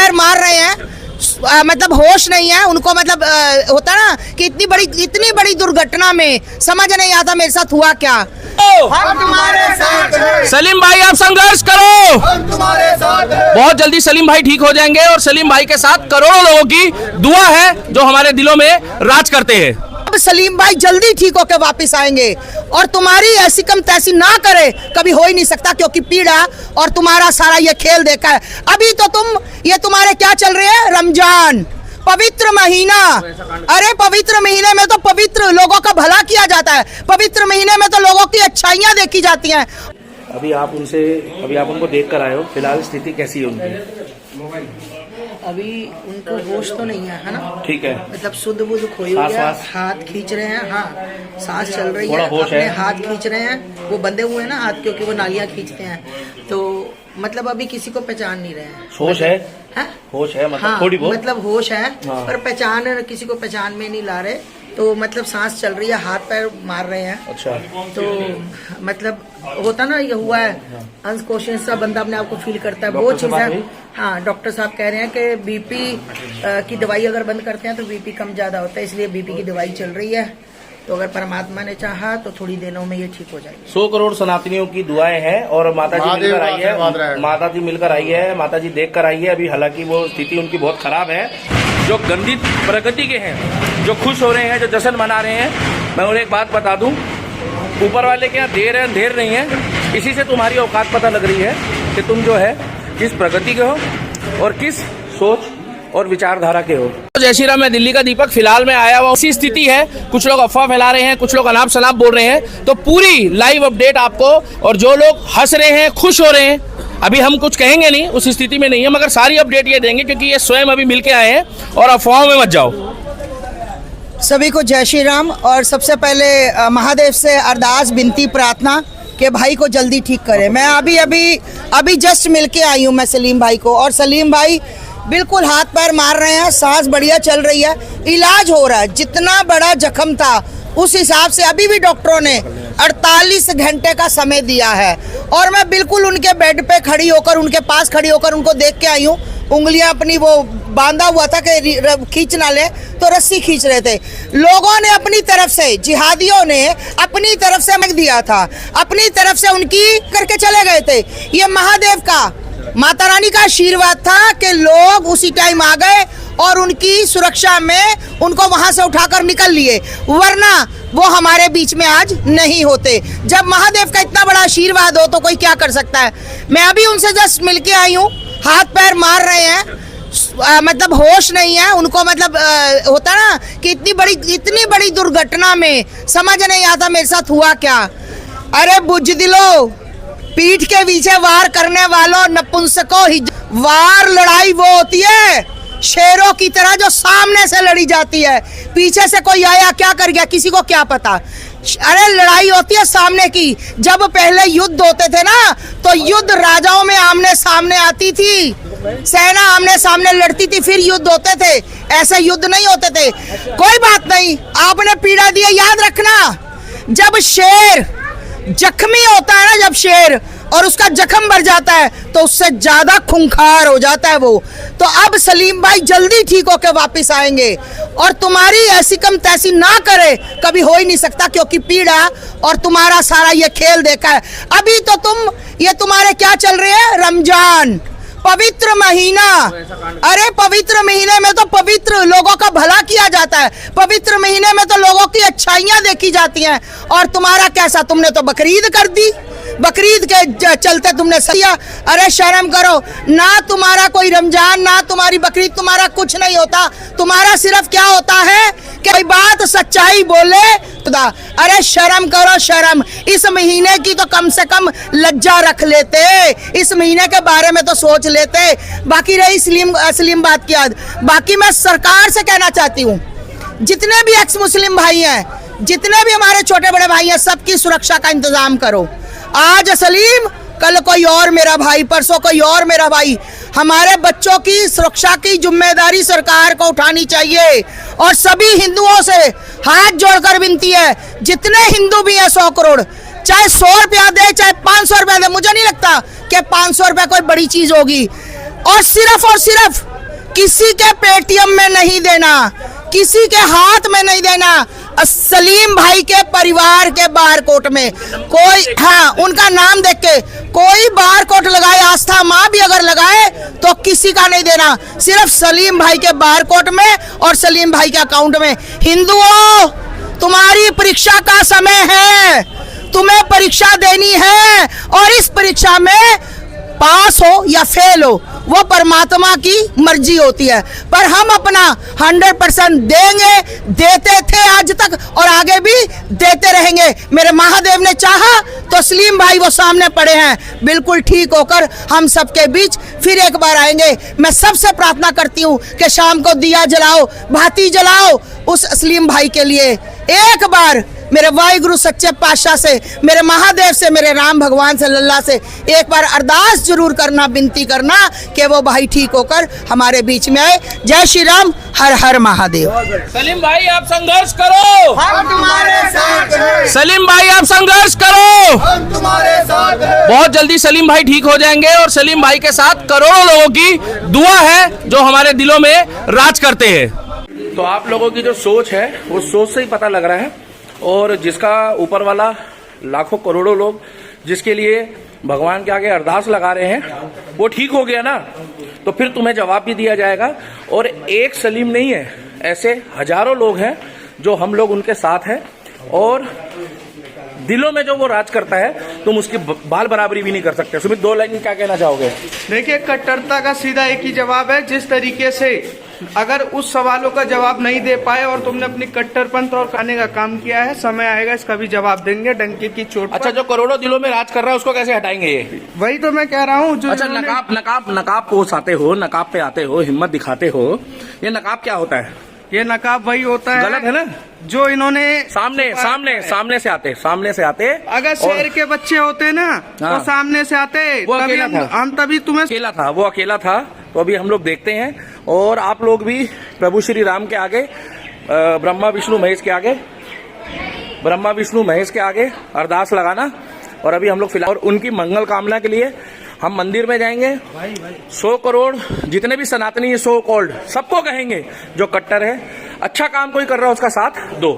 पैर मार रहे हैं, मतलब होश नहीं है उनको, मतलब होता ना कि इतनी बड़ी दुर्घटना में समझ नहीं आता मेरे साथ हुआ क्या। हम तुम्हारे साथ हैं। सलीम भाई आप संघर्ष करो, हम तुम्हारे साथ हैं। बहुत जल्दी सलीम भाई ठीक हो जाएंगे और सलीम भाई के साथ करोड़ों लोगों की दुआ है जो हमारे दिलों में राज करते हैं। अब सलीम भाई जल्दी ठीक होकर वापस आएंगे और तुम्हारी ऐसी कम तैसी ना करे, कभी हो ही नहीं सकता, क्योंकि पीड़ा और तुम्हारा सारा ये खेल देखा है। अभी तो ये तुम्हारे क्या चल रहे हैं, रमजान पवित्र महीना, अरे पवित्र महीने में तो पवित्र लोगों का भला किया जाता है, पवित्र महीने में तो लोगों की अच्छाइयाँ देखी जाती हैं। अभी आप उनको देख कर आए हो, फिलहाल स्थिति कैसी है उनकी? अभी उनको होश तो नहीं है ना, ठीक है, मतलब शुद्ध बुद्ध खोई हुई है, हाथ खींच रहे हैं, हाँ सांस चल रही है, अपने हाथ खींच रहे हैं, वो बंधे हुए हैं ना हाथ, क्योंकि वो नालियां खींचते हैं, तो मतलब अभी किसी को पहचान नहीं रहे हैं। होश है, होश है, मतलब थोड़ी बहुत मतलब होश है, पर पहचान किसी को पहचान में नहीं ला रहे, तो मतलब सांस चल रही है, हाथ पैर मार रहे हैं। अच्छा, तो मतलब होता ना, ये हुआ है अनकॉन्शियस सा बंदा अपने आप को फील करता है, वो चीज है। हाँ, डॉक्टर साहब कह रहे हैं कि बीपी की दवाई अगर बंद करते हैं तो बीपी कम ज्यादा होता है, इसलिए बीपी की दवाई चल रही है, तो अगर परमात्मा ने चाहा तो थोड़ी दिनों में ये ठीक हो जाएगी। 100 करोड़ सनातनियों की दुआएं हैं और माता जी मिलकर आई है, माता जी देख कर आई है। अभी हालांकि वो स्थिति उनकी बहुत खराब है। जो गंदी प्रगति के हैं, जो खुश हो रहे हैं, जो जश्न मना रहे हैं, मैं उन्हें एक बात बता दूं, ऊपर वाले के यहाँ देर है अंधेर नहीं है। इसी से तुम्हारी औकात पता लग रही है कि तुम जो है किस प्रगति के हो और किस सोच और विचारधारा के हो। जय श्री राम, मैं दिल्ली का दीपक। फिलहाल मैं आया हुआ उसी स्थिति है, कुछ लोग अफवाह फैला रहे हैं, कुछ लोग अनाप शनाप बोल रहे हैं, तो पूरी लाइव अपडेट आपको, और जो लोग हंस रहे हैं, खुश हो रहे हैं, अभी हम कुछ कहेंगे नहीं, उस स्थिति में नहीं है, मगर सारी अपडेट ये देंगे क्योंकि ये स्वयं अभी मिलके आए हैं, और अफवाहों में मत जाओ। सभी को जय श्री राम। और सबसे पहले महादेव से अरदास विनती प्रार्थना कि भाई को जल्दी ठीक करे। मैं अभी जस्ट मिलके आई हूँ मैं सलीम भाई को, और सलीम भाई बिल्कुल हाथ पैर मार रहे हैं, सांस बढ़िया चल रही है, इलाज हो रहा है। जितना बड़ा जख्म था उस हिसाब से अभी भी डॉक्टरों ने 48 घंटे का समय दिया है, और मैं बिल्कुल उनके बेड पे खड़ी होकर, उनके पास खड़ी होकर उनको देख के आई हूँ। उंगलियां अपनी वो बांधा हुआ था कि खींच ना ले, तो रस्सी खींच रहे थे। लोगों ने अपनी तरफ से, जिहादियों ने अपनी तरफ से मग दिया था, अपनी तरफ से उनकी करके चले गए थे। ये महादेव का, माता रानी का आशीर्वाद था कि लोग उसी टाइम आ गए और उनकी सुरक्षा में उनको वहां से उठाकर निकल लिए, वरना वो हमारे बीच में आज नहीं होते। जब महादेव का इतना बड़ा आशीर्वाद हो तो कोई क्या कर सकता है। मैं अभी उनसे जस्ट मिलके आई हूँ, हाथ पैर मार रहे हैं, मतलब होश नहीं है उनको, मतलब होता ना कि इतनी बड़ी दुर्घटना में समझ नहीं आता मेरे साथ हुआ क्या। अरे बुजदिलो, पीठ के पीछे वार करने वालों, नपुंसकों, वार लड़ाई वो होती है शेरों की तरह जो सामने से लड़ी जाती है, पीछे से कोई आया क्या कर गया किसी को क्या पता। अरे लड़ाई होती है सामने की। जब पहले युद्ध होते थे ना, तो युद्ध राजाओं में आमने सामने आती थी, सेना आमने सामने लड़ती थी, फिर युद्ध होते थे, ऐसे युद्ध नहीं होते थे। कोई बात नहीं, आपने पीड़ा दी है, याद रखना, जब शेर जख्मी होता है ना, जब शेर और उसका जख्म भर जाता है तो उससे ज्यादा खूंखार हो जाता है वो। तो अब सलीम भाई जल्दी ठीक होकर वापस आएंगे और तुम्हारी ऐसी कम तैसी ना करे, कभी हो ही नहीं सकता, क्योंकि पीड़ा और तुम्हारा सारा ये खेल देखा है। अभी तो ये तुम्हारे क्या चल रहे हैं, रमजान पवित्र महीना, अरे पवित्र महीने में तो पवित्र लोगों का भला किया जाता है, पवित्र महीने में तो लोगों की अच्छाइयाँ देखी जाती हैं। और तुम्हारा कैसा, तुमने तो बकरीद कर दी, बकरीद के चलते तुमने सही। अरे शर्म करो ना, तुम्हारा कोई रमजान ना तुम्हारी बकरीद, तुम्हारा कुछ नहीं होता। तुम्हारा सिर्फ क्या होता है कि कोई बात सच्चाई बोले खुदा। अरे शर्म करो, शर्म। इस महीने की तो कम से कम लज्जा रख लेते, इस महीने के बारे में तो सोच लेते। बाकी रही सलीम बात की याद। बाकी मैं सरकार से कहना चाहती हूँ, जितने भी एक्स मुस्लिम भाई हैं, जितने भी हमारे छोटे बड़े भाई हैं, सबकी सुरक्षा का इंतजाम करो। आज सलीम, कल कोई और मेरा भाई, परसों कोई और मेरा भाई। हमारे बच्चों की सुरक्षा की जिम्मेदारी सरकार को उठानी चाहिए। और सभी हिंदुओं से हाथ जोड़कर विनती है, जितने हिंदू भी हैं 100 करोड़, चाहे 100 रुपया दे, चाहे 500 रुपया दे, मुझे नहीं लगता कि 500 रुपया कोई बड़ी चीज होगी। और सिर्फ किसी के पेटीएम में नहीं देना, किसी के हाथ में नहीं देना। सलीम भाई के परिवार के बारकोड में कोई, हाँ, उनका नाम देख के कोई बारकोड लगाए, आस्था माँ भी अगर लगाए तो किसी का नहीं देना, सिर्फ सलीम भाई के बारकोड में और सलीम भाई के अकाउंट में। हिंदुओं, तुम्हारी परीक्षा का समय है, तुम्हें परीक्षा देनी है और इस परीक्षा में पास हो या फेल हो वो परमात्मा की मर्जी होती है, पर हम अपना 100% देंगे, देते थे आज तक और आगे भी देते रहेंगे। मेरे महादेव ने चाहा तो सलीम भाई वो सामने पड़े हैं, बिल्कुल ठीक होकर हम सबके बीच फिर एक बार आएंगे। मैं सबसे प्रार्थना करती हूँ कि शाम को दिया जलाओ, भाती जलाओ उस सलीम भाई के लिए। एक बार मेरे वाहिगुरु सच्चे पातशाह से, मेरे महादेव से, मेरे राम भगवान से, लल्ला से एक बार अरदास जरूर करना, विनती करना कि वो भाई ठीक होकर हमारे बीच में आए। जय श्री राम, हर हर महादेव। सलीम भाई आप संघर्ष करो, हम तुम्हारे साथ हैं। सलीम भाई आप संघर्ष करो, हम तुम्हारे साथ हैं। बहुत जल्दी सलीम भाई ठीक हो जाएंगे और सलीम भाई के साथ करोड़ों लोगों की दुआ है जो हमारे दिलों में राज करते हैं। तो आप लोगों की जो सोच है वो सोच से ही पता लग रहा है, और जिसका ऊपर वाला लाखों करोड़ों लोग जिसके लिए भगवान के आगे अरदास लगा रहे हैं वो ठीक हो गया ना, तो फिर तुम्हें जवाब भी दिया जाएगा। और एक सलीम नहीं है, ऐसे हजारों लोग हैं जो हम लोग उनके साथ हैं, और दिलों में जो वो राज करता है तुम उसकी बाल बराबरी भी नहीं कर सकते। सुमित, 2 लाइन क्या कहना चाहोगे? देखिए, कट्टरता का सीधा एक ही जवाब है, जिस तरीके से अगर उस सवालों का जवाब नहीं दे पाए और तुमने अपनी कट्टरपंथ और खाने का काम किया है, समय आएगा इसका भी जवाब देंगे डंके की चोट पर। अच्छा, जो करोड़ों दिलों में राज कर रहा है उसको कैसे हटाएंगे ये? वही तो मैं कह रहा हूँ। अच्छा, नकाब पोसाते हो, नकाब पे आते हो, हिम्मत दिखाते हो, ये नकाब क्या होता है? ये नकाब वही होता है, गलत है ना, जो इन्होंने सामने से आते। अगर शेर के बच्चे होते ना हाँ, तो सामने से आते, वो तभी अकेला था। हम तभी तुम्हें वो अकेला था। तो अभी हम लोग देखते हैं, और आप लोग भी प्रभु श्री राम के आगे, ब्रह्मा विष्णु महेश के आगे अरदास लगाना। और अभी हम लोग फिलहाल, और उनकी मंगल कामना के लिए हम मंदिर में जाएंगे। 100 करोड़ जितने भी सनातनी है, 100 कॉल्ड, सबको कहेंगे जो कट्टर है, अच्छा काम कोई कर रहा है उसका साथ दो।